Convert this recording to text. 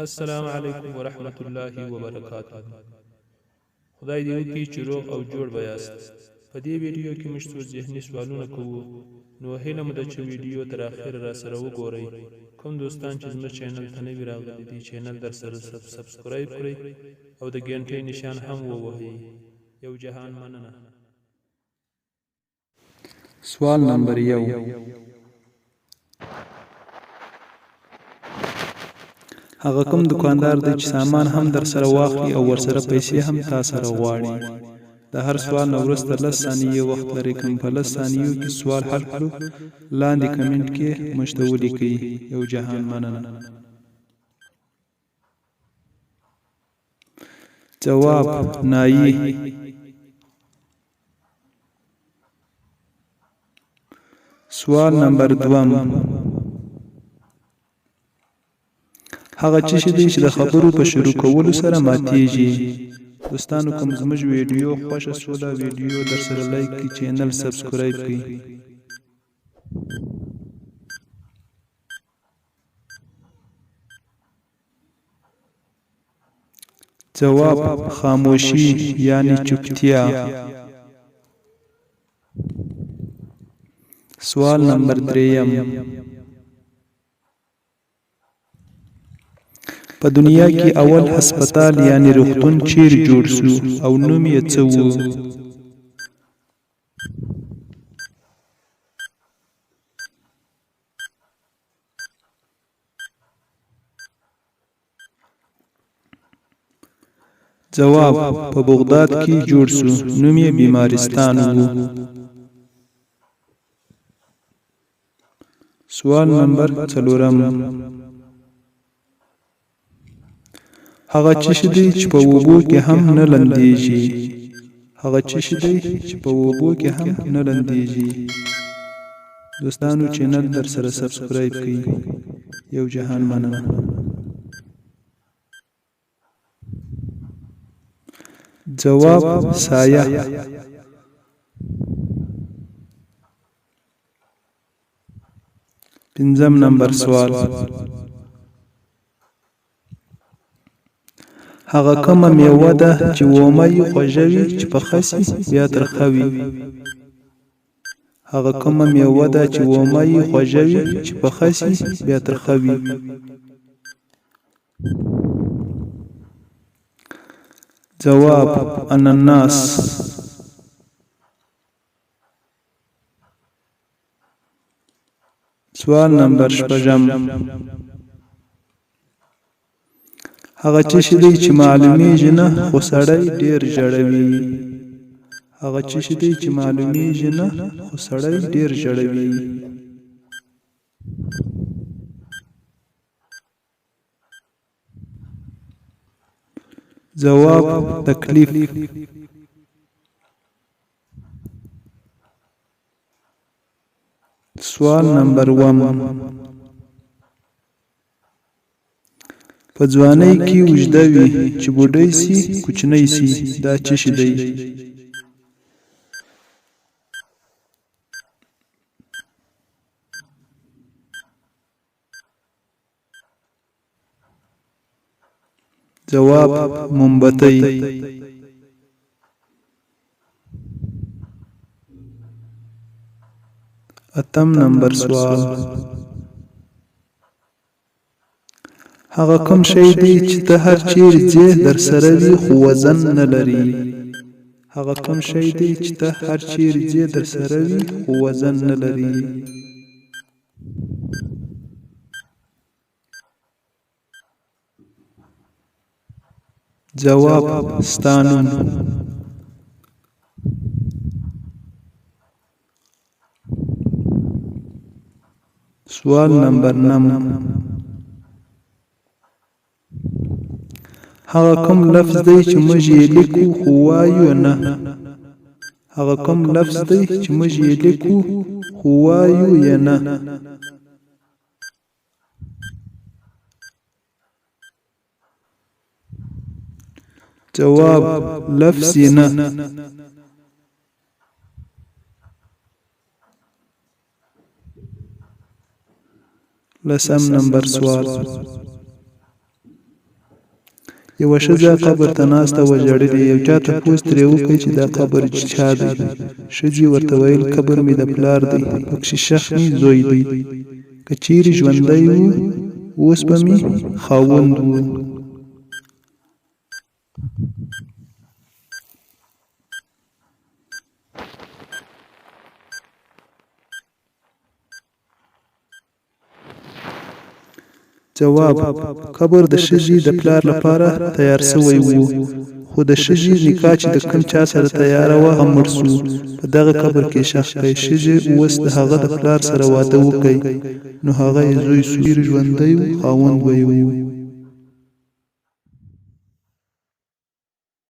السلام علیکم ورحمت الله وبرکاته. خدای دې وکړي چې روغ او جوړ به یاست. په دې ویډیو کې موږ څو ذهني سوالونه کوو، نو هیله مو ده چې ویډیو تر اخره را سره وګورئ. کوم دوستان چې زموږ چینل ته نوي راغلي دي، چینل در سره سبسکرایب کړئ او د ګنټۍ نشان هم ووهئ. یو جهان مننه. سوال نمبر 1. هغه کوم دکاندار دی چې سامان هم در سره واخلي او ورسره پیسې هم تا سره غواړي؟ د هر سوال نه وروسته 10 ثانیې وخت لري. کوم په 10 ثانیو کې سوال حل کړو لاندې کمنټ کې موږ ته ولیکئ. یو جهان مننه. جواب: نایي. سوال نمبر 2. هغه څه شي دی چې د خبرو په شروع کولو سره ماتیږي؟ دوستانو کوم زموږ ویډیو خوښه شوله، ویډیو در سره لایک کړئ، چینل سبسکرایب کړئ. جواب: خاموشي یعنی چوپتیا. سوال نمبر 3. په دنیا کې اول هسپتال یعنی روغتون چیرې جوړ شو او نوم یې څه و؟ جواب: په بغداد کې جوړ شو، نوم یې بیمارستان و. سوال نمبر 4. هغه څه شي دی چې په اوبو کې هم نه لندېږي؟ هغه څه شي دی چې په اوبو کې هم نه لندېږي؟ دوستانو چینل در سره سبسکرایب کړئ. یو جهان مننه. جواب: سایه. 5 نمبر سوال. هغه کومه میوه ده چې ومه یې خوږه وي چې پخه سي بیا ترخه وي؟ هغه کومه میوه ده چې ومه یې خوږه وي چې پخه سي بیا ترخه وي؟ جواب: اناناس. سوال نمبر 6. هغه څه شي دی چې معلومیږي نه خو سړی ډیر ژړوي؟ هغه څه شي دی چې معلومیږي نه خو سړی ډیر ژړوي؟ جواب: تکلیف. سوال نمبر 1. په ځوانۍ کې اوږده وي چې بوډۍ سي کوچنۍ سي، دا څه شي دی؟ جواب: مومبتۍ. 8 نمبر سوال. هغه کوم شی دی چې ته هر چیرې ځې در سره وي خو وزن نه لري؟ هغه کوم شی دی چې ته هر چیرې ځې در سره وي خو وزن نه لري؟ جواب: ستا نوم. سوال نمبر 9. هغه کوم لفظ دی چې موږ یې لیکو خو وایو نه؟ هغه کوم لفظ دی چې موږ یې لیکو خو وایو یې نه؟ جواب: لفظ یې نه. 10 نمبر سوال. یوه ښځه قبر ته ناسته وه ژړلې. یو چا تپوس ترې وکړ چې دا قبر چا دی؟ ښځې ورته ویل قبر مې د پلار دی، پکښې شخ مې زوی دی. که چیرې ژوندی و اوس به مې خاوند و. ځواب: قبر د ښځې د پلار لپاره تیار شوی و، خو د ښځې نکاح چې د کوم چا سره تیاره وه هغه مړ شو. په دغه قبر کې ښخ کړئ. ښځې اوس د هغه د پلار سره واده وکړي، نو هغه یې زوی شو. ژوندی و خاوند به یې و.